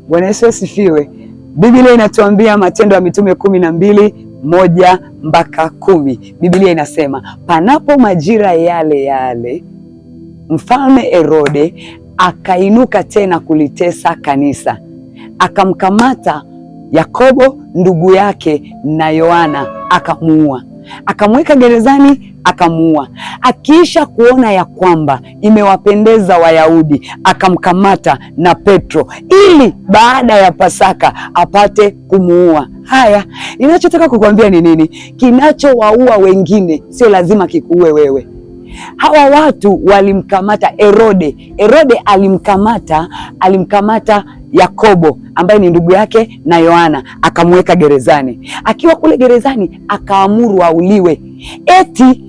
Bwana Yesu asifiwe. Biblia inatuambia Matendo ya Mitume 12:1-10. Biblia inasema panapo majira yale yale Mfalme Herode akainuka tena kulitesa kanisa, akamkamata Yakobo ndugu yake na Yohana akamuua, akamweka gerezani akamuua. Akiisha kuona ya kwamba imewapendeza Wayahudi, akamkamata na Petro ili baada ya Pasaka apate kumuua. Haya, ninachotaka kukwambia ni nini? Kinachowaua wengine sio lazima kikuue wewe. Hawa watu walimkamata Herode. Herode alimkamata Yakobo ambaye ni ndugu yake na Yohana, akamweka gerezani. Akiwa kule gerezani akaamuru auliwe. Eti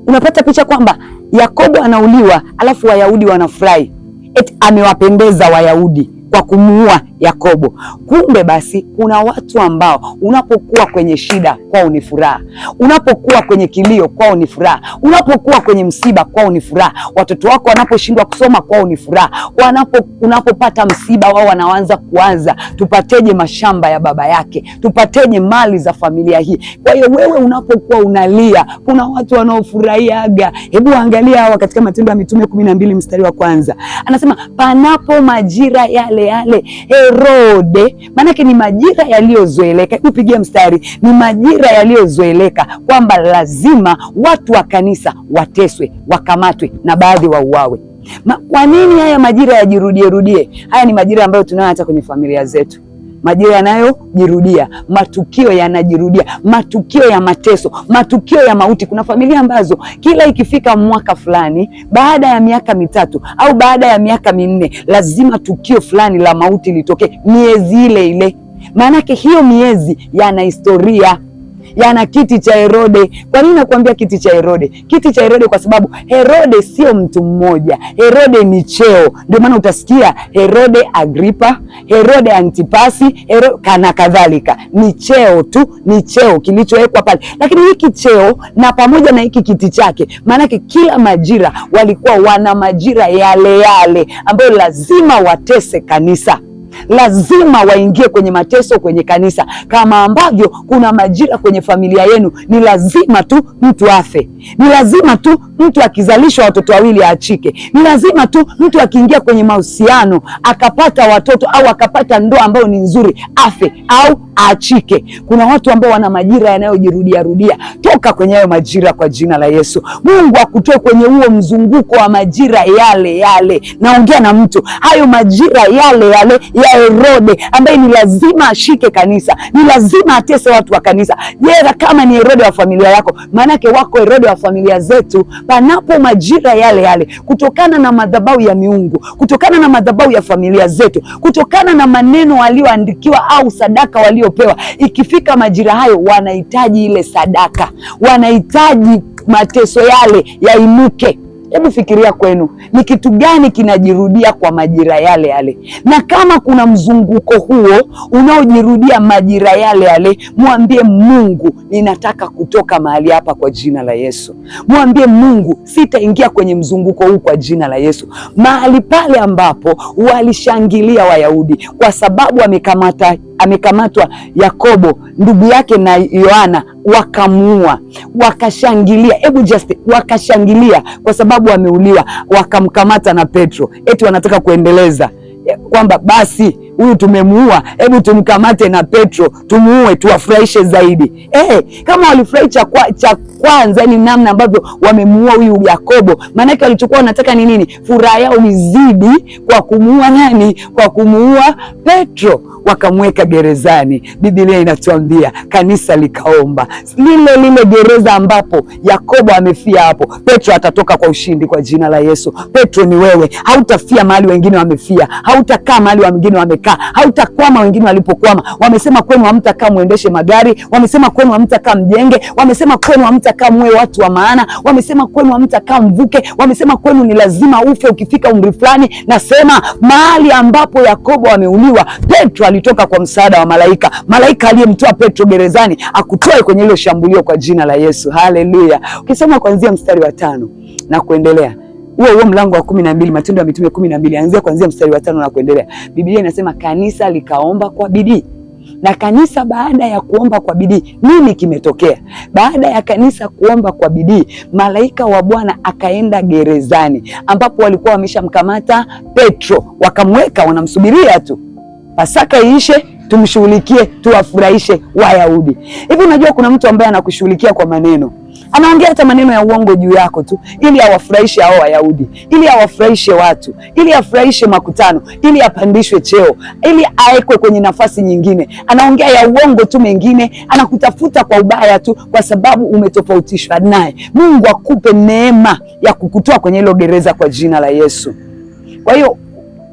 unapata picha kwamba Yakobo anauliwa alafu Wayahudi wanafurahi. Eti amewapendeza Wayahudi kwa kumuua Yakobo. Kumbe basi kuna watu ambao unapokuwa kwenye shida kwao ni furaha, unapokuwa kwenye kilio kwao ni furaha, unapokuwa kwenye msiba kwao ni furaha, watoto wako wanaposhindwa kusoma kwao ni furaha, unapopata msiba wao wanaanza kuanza tupateje mashamba ya baba yake, tupateje mali za familia hii. Kwa hiyo wewe unapokuwa unalia, kuna watu wanaofurahiaga. Hebu angalia hawa katika Matendo ya Mitume 12:1 anasema panapo majira yale yale Herode, maanake ni majira yaliyozoeleka. Upigie mstari, ni majira yaliyozoeleka kwamba lazima watu wa kanisa wateswe, wakamatwe na baadhi wauawe. Kwa nini haya majira yajirudie? Haya ni majira ambayo tunayo hata kwenye familia zetu. Majira yanayojirudia, matukio yanajirudia, matukio ya mateso, matukio ya mauti. Kuna familia ambazo kila ikifika mwaka fulani, baada ya miaka 3 au baada ya miaka 4, lazima tukio fulani la mauti litokee miezi ile ile. Maanake hiyo miezi yana historia, yana kiti cha Herode. Kwa nini nakuambia kiti cha Herode? Kiti cha Herode kwa sababu Herode sio mtu mmoja. Herode ni cheo. Ndio maana utasikia Herode Agripa, Herode Antipasi, kana kadhalika. Ni cheo tu, ni cheo kilichowekwa pale. Lakini hiki cheo na pamoja na hiki kiti chake, maanake kila majira walikuwa wana majira yale yale ambayo lazima watese kanisa, lazima waingie kwenye mateso kwenye kanisa. Kama ambavyo kuna majira kwenye familia yenu, ni lazima tu mtu afe, ni lazima tu mtu akizalishwa watoto wawili aachike, ni lazima tu mtu akiingia kwenye mahusiano akapata watoto au akapata ndoa ambayo ni nzuri afe au aachike. Kuna watu ambao wana majira yanayojirudia rudia. Toka kwenye hayo majira kwa jina la Yesu. Mungu akutoe kwenye huo mzunguko wa majira yale yale. Naongea na mtu, hayo majira yale yale ya Herode ambaye ni lazima ashike kanisa, ni lazima atese watu wa kanisa. Je, kama ni Herode wa familia yako? Maanake wako Herode wa familia zetu. Panapo majira yale yale, kutokana na madhabahu ya miungu, kutokana na madhabahu ya familia zetu, kutokana na maneno walioandikiwa au sadaka waliopewa, ikifika majira hayo wanahitaji ile sadaka, wanahitaji mateso yale yainuke. Hebu fikiria kwenu, ni kitu gani kinajirudia kwa majira yale yale? Na kama kuna mzunguko huo unaojirudia majira yale yale, mwambie Mungu, ninataka kutoka mahali hapa kwa jina la Yesu. Mwambie Mungu, sitaingia kwenye mzunguko huu kwa jina la Yesu. Mahali pale ambapo walishangilia Wayahudi kwa sababu amekamatwa Yakobo ndugu yake na Yohana, wakamuua, wakashangilia. Wakashangilia kwa sababu ameuliwa, wakamkamata na Petro. Eti wanataka kuendeleza kwamba basi huyu tumemuua, hebu tumkamate na Petro tumuue, tuwafurahishe zaidi. Kama walifurahi cha kwanza ni namna ambavyo wamemuua huyu Yakobo, maanake walichokuwa wanataka ni nini? Furaha yao izidi kwa kumuua nani? Kwa kumuua Petro. Wakamweka gerezani. Biblia inatuambia kanisa likaomba. Lile gereza ambapo Yakobo amefia, hapo Petro atatoka kwa ushindi kwa jina la Yesu. Petro ni wewe, hautafia mahali wengine wamefia, hautakaa mahali wengine wamekaa, hautakwama wengine walipokwama. Wamesema kwenu hamtakaa muendeshe magari, wamesema kwenu hamtakaa mjenge, wamesema kwenu hamtakaa muwe watu wa maana, wamesema kwenu hamtakaa mvuke, wamesema kwenu ni lazima ufe ukifika umri fulani. Nasema mahali ambapo Yakobo ameuliwa, Petro alitoka kwa msaada wa malaika. Malaika aliyemtoa Petro gerezani akutoe kwenye hilo shambulio kwa jina la Yesu. Haleluya. Ukisoma kuanzia mstari wa 5 na kuendelea, huo mlango wa 12, Matendo ya Mitume 12, anzia kuanzia mstari wa 5 na kuendelea. Biblia inasema kanisa likaomba kwa bidii. Na kanisa baada ya kuomba kwa bidii, nini kimetokea? Baada ya kanisa kuomba kwa bidii, malaika wa Bwana akaenda gerezani ambapo walikuwa wameshamkamata Petro, wakamweka, wanamsubiria tu Pasaka iishe tumshughulikie, tuwafurahishe Wayahudi. Hivi unajua kuna mtu ambaye anakushughulikia kwa maneno, anaongea hata maneno ya uongo juu yako tu ili awafurahishe hao Wayahudi, ili awafurahishe watu, ili afurahishe makutano, ili apandishwe cheo, ili aekwe kwenye nafasi nyingine. Anaongea ya uongo tu, mengine anakutafuta kwa ubaya tu kwa sababu umetofautishwa naye. Mungu akupe neema ya kukutoa kwenye hilo gereza kwa jina la Yesu. Kwa hiyo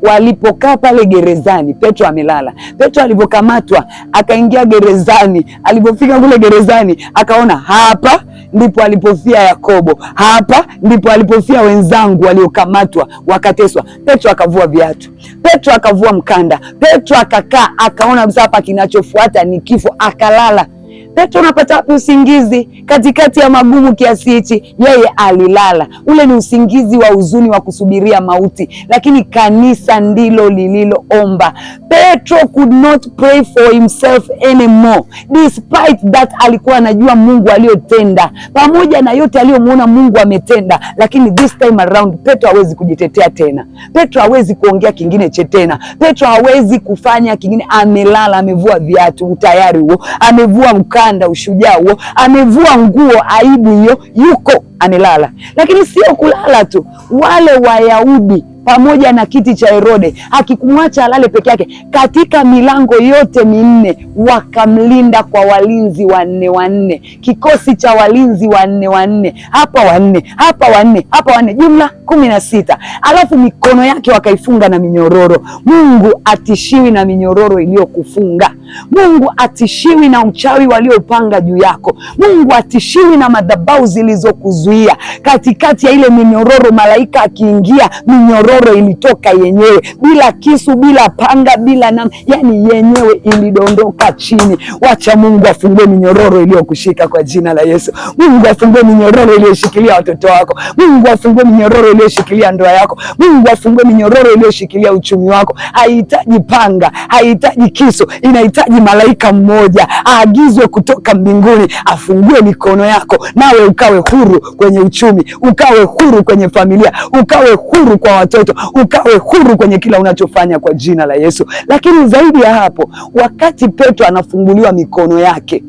walipokaa pale gerezani, Petro amelala. Petro alivyokamatwa akaingia gerezani, alipofika kule gerezani akaona hapa ndipo alipofia Yakobo, hapa ndipo alipofia wenzangu waliokamatwa wakateswa. Petro akavua viatu, Petro akavua mkanda, Petro akakaa, akaona hapa kinachofuata ni kifo, akalala. Petro unapata wapi usingizi katikati ya magumu kiasi hichi? Yeye alilala. Ule ni usingizi wa huzuni wa kusubiria mauti, lakini kanisa ndilo lililoomba. Petro could not pray for himself anymore, despite that alikuwa anajua Mungu aliyotenda, pamoja na yote aliyomuona Mungu ametenda, lakini this time around Petro hawezi kujitetea tena. Petro hawezi kuongea kingine tena. Petro hawezi kufanya kingine. Amelala, amevua viatu, utayari huo, amevua mkanda, ushujaa huo, amevua nguo, aibu hiyo, yuko amelala. Lakini sio kulala tu, wale Wayahudi pamoja na kiti cha Herode hakikumwacha alale peke yake. Katika milango yote minne wakamlinda kwa walinzi wanne, kikosi cha walinzi wanne, hapa wanne, hapa wanne, hapa wanne, jumla 16. Alafu mikono yake wakaifunga na minyororo. Mungu atishiwi na minyororo iliyokufunga. Mungu atishiwi na uchawi waliopanga juu yako. Mungu atishiwi na madhabahu zilizokuzuia. Katikati ya ile minyororo, malaika akiingia, minyororo ilitoka yenyewe, bila kisu, bila panga, bila yani yenyewe ilidondoka chini. Wacha Mungu afungue minyororo iliyokushika kwa jina la Yesu. Mungu afungue minyororo iliyoshikilia watoto wako. Mungu afungue minyororo iliyoshikilia ndoa yako. Mungu afungue minyororo iliyoshikilia uchumi wako. Haihitaji panga, haihitaji kisu, inahitaji malaika mmoja aagizwe kutoka mbinguni afungue mikono yako, nawe ukawe huru kwenye uchumi, ukawe huru kwenye familia, ukawe huru kwa watoto, ukawe huru kwenye kila unachofanya kwa jina la Yesu. Lakini zaidi ya hapo, wakati Petro anafunguliwa mikono yake,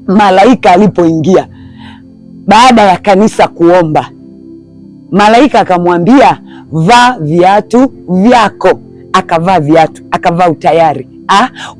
malaika alipoingia baada ya kanisa kuomba, malaika akamwambia vaa viatu vyako. Akavaa viatu, akavaa utayari.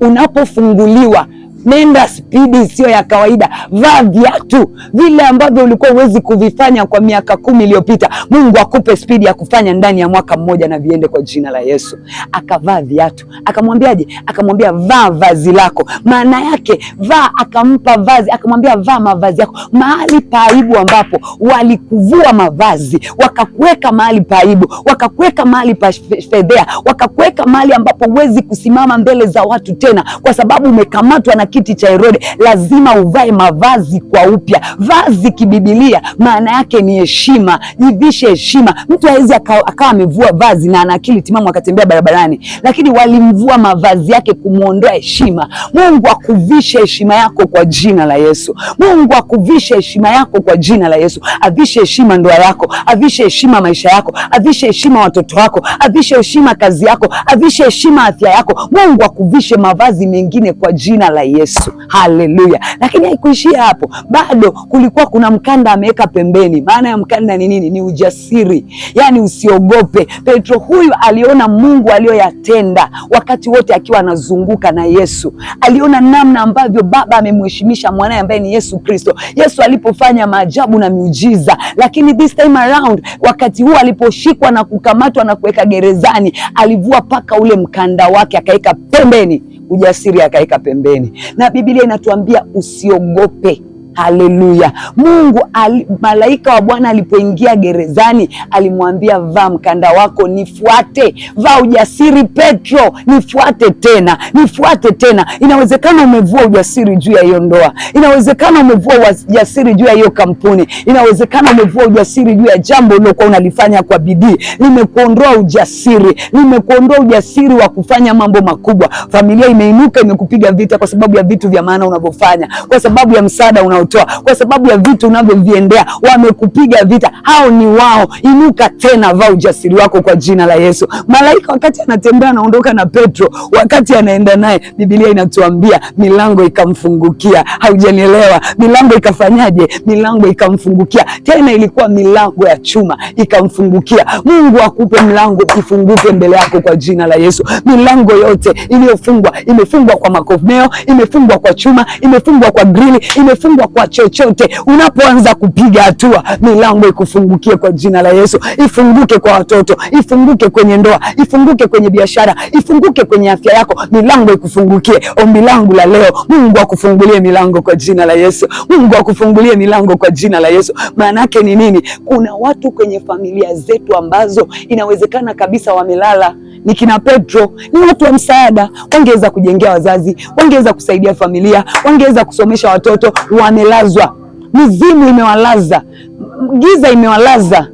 Unapofunguliwa, nenda spidi sio ya kawaida. Vaa viatu vile ambavyo ulikuwa huwezi kuvifanya kwa miaka 10 iliyopita. Mungu akupe spidi ya kufanya ndani ya mwaka mmoja na viende kwa jina la Yesu. Akavaa viatu. Akamwambiaje? Akamwambia vaa vazi lako. Maana yake vaa, akampa vazi, akamwambia vaa mavazi yako. Mahali pa aibu ambapo walikuvua mavazi, wakakuweka mahali pa aibu, wakakuweka mahali pa fedhea, wakakuweka mahali ambapo huwezi kusimama mbele za watu tena kwa sababu umekamatwa na kiti cha Herode. Lazima uvae mavazi kwa upya. Vazi kibibilia maana yake ni heshima. Jivishe heshima. Mtu hawezi akawa amevua vazi na ana akili timamu akatembea barabarani, lakini walimvua mavazi yake kumuondoa heshima. Mungu akuvishe heshima yako kwa jina la Yesu. Mungu akuvishe heshima yako kwa jina la Yesu. Avishe heshima ndoa yako, avishe heshima maisha yako, avishe heshima watoto wako, avishe heshima kazi yako, avishe heshima afya yako. Mungu akuvishe mavazi mengine kwa jina la Yesu. Haleluya. Lakini haikuishia hapo. Bado kulikuwa kuna mkanda ameweka pembeni. Maana ya mkanda ni nini? Ni ujasiri. Yaani usiogope. Petro huyu aliona Mungu aliyoyatenda wakati wote akiwa anazunguka na Yesu. Aliona namna ambavyo Baba amemheshimisha mwanae ambaye ni Yesu Kristo. Yesu alipofanya maajabu na miujiza. Lakini this time around, wakati huo aliposhikwa na kukamatwa na kuweka gerezani, alivua paka ule mkanda wake akaweka pembeni. Ujasiri akaweka pembeni. Na Biblia inatuambia usiogope. Haleluya. Malaika wa Bwana alipoingia gerezani alimwambia, vaa mkanda wako nifuate. Vaa ujasiri Petro, nifuate tena, nifuate tena. Inawezekana umevua ujasiri juu ya hiyo ndoa, inawezekana umevua ujasiri juu ya hiyo kampuni, inawezekana umevua ujasiri juu ya jambo ulilokuwa unalifanya kwa bidii. Limekuondoa ujasiri wa kufanya mambo makubwa. Familia imeinuka, imekupiga vita kwa sababu ya vitu vya maana unavyofanya, kwa sababu ya msaada unaotoa, kwa sababu ya vitu unavyoviendea. Wamekupiga vita, hao ni wao. Inuka tena, vaa ujasiri wako kwa jina la Yesu. Malaika wakati anatembea anaondoka na Petro, wakati anaenda naye, Biblia inatuambia milango ikamfungukia. Haujanielewa? Milango ikafanyaje? Milango ikamfungukia. Tena ilikuwa milango ya chuma, ikamfungukia. Mungu akupe mlango ifunguke mbele yako kwa jina la Yesu. Milango yote iliyofungwa, imefungwa kwa makomeo, imefungwa kwa chuma, imefungwa kwa grili, imefungwa kwa chochote. Unapoanza kupiga hatua, milango ikufungukie kwa jina la Yesu. Ifunguke kwa watoto, ifunguke kwenye ndoa, ifunguke kwenye biashara, ifunguke kwenye afya yako, milango ikufungukie. Ombi langu la leo, Mungu akufungulie milango kwa jina la Yesu. Mungu akufungulie milango kwa jina la Yesu. Maana yake ni nini? Kuna watu kwenye familia zetu ambazo inawezekana kabisa wamelala. Ni kina Petro, ni watu wa msaada, wangeweza kujengea wazazi, wangeweza kusaidia familia, wangeweza kusomesha watoto. Wamelazwa, mizimu imewalaza, giza imewalaza,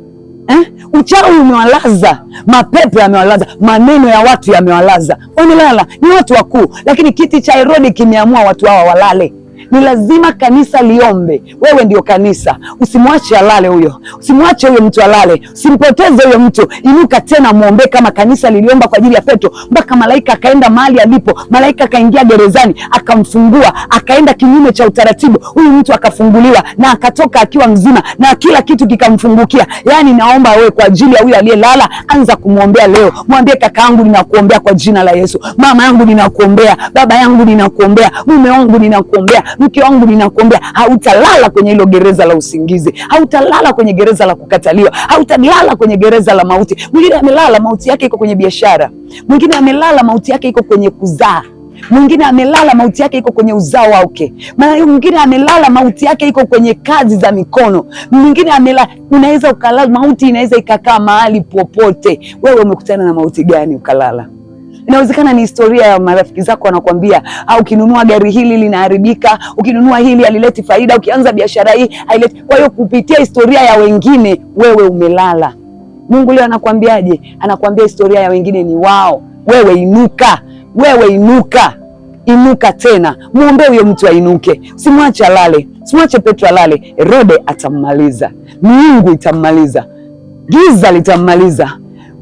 uchawi umewalaza, mapepo yamewalaza, maneno ya watu yamewalaza. Wamelala, ni watu wakuu, lakini kiti cha Herodi kimeamua watu hawa walale. Ni lazima kanisa liombe. Wewe ndio kanisa, usimwache alale huyo, usimwache huyo mtu alale, usimpoteze huyo mtu. Inuka tena muombe kama kanisa liliomba kwa ajili ya Petro, mpaka malaika akaenda mahali alipo. Malaika akaingia gerezani, akamfungua, akaenda kinyume cha utaratibu, huyu mtu akafunguliwa na akatoka akiwa mzima na kila kitu kikamfungukia. Yani naomba wewe kwa ajili ya huyo aliyelala, anza kumwombea leo. Mwambie, kakaangu ninakuombea kwa jina la Yesu, mama yangu ninakuombea, baba yangu ninakuombea, mume wangu ninakuombea, mke wangu ninakuombea. Hautalala kwenye hilo gereza la usingizi, hautalala kwenye gereza la kukataliwa, hautalala kwenye gereza la mauti. Mwingine amelala, mauti yake iko kwenye biashara. Mwingine amelala, mauti yake iko kwenye kuzaa. Mwingine amelala, mauti yake iko kwenye uzao wake. Mwingine amelala, mauti yake iko kwenye kazi za mikono. Mwingine amelala, unaweza ukalala, mauti inaweza ikakaa mahali popote. Wewe umekutana na mauti gani ukalala? Inawezekana ni historia ya marafiki zako wanakuambia, au ukinunua gari hili linaharibika, ukinunua hili halileti faida, ukianza biashara hii haileti. Kwa hiyo kupitia historia ya wengine wewe umelala. Mungu leo anakuambiaje? Anakuambia historia ya wengine ni wao. Wewe inuka, wewe inuka, inuka tena. Muombe huyo mtu ainuke, usimwache alale, usimwache Petro alale. Herode atammaliza, miungu itammaliza, giza litammaliza,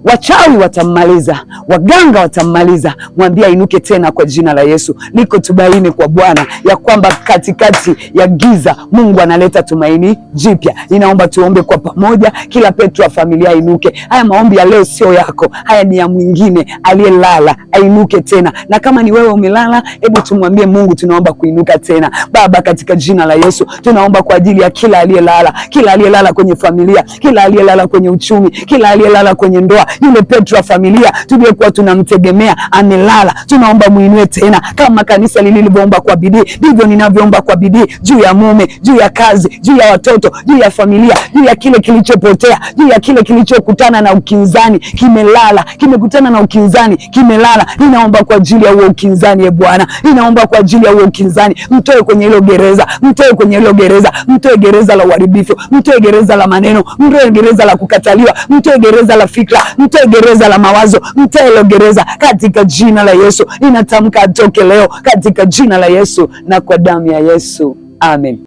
wachawi watammaliza, waganga watammaliza. Mwambie inuke tena kwa jina la Yesu. Liko tumaini kwa Bwana ya kwamba katikati ya giza Mungu analeta tumaini jipya. Ninaomba tuombe kwa pamoja, kila Petro wa familia inuke. Haya maombi ya leo sio yako, haya ni ya mwingine aliyelala, ainuke tena. Na kama ni wewe umelala, hebu tumwambie Mungu tunaomba kuinuka tena. Baba, katika jina la Yesu tunaomba kwa ajili ya kila aliyelala, kila aliyelala kwenye familia, kila aliyelala kwenye uchumi, kila aliyelala kwenye ndoa. Yule Petro wa familia tuliyekuwa tunamtegemea amelala, tunaomba muinue tena. Kama kanisa lilivyoomba kwa bidii, ndivyo ninavyoomba kwa bidii juu ya mume, juu ya kazi, juu ya watoto, juu ya familia, juu ya kile kilichopotea, juu ya kile kilichokutana na ukinzani, kimelala, kimekutana na ukinzani, kimelala. Ninaomba kwa ajili ya huo ukinzani, Bwana, ninaomba kwa ajili ya huo ukinzani. Mtoe kwenye hilo gereza, mtoe kwenye hilo gereza, mtoe gereza la uharibifu, mtoe gereza la maneno, mtoe gereza la kukataliwa, mtoe gereza la fikra, mtoe gereza la mawazo, mtoe hilo gereza katika jina la Yesu. Ninatamka atoke leo katika jina la Yesu na kwa damu ya Yesu. Amen.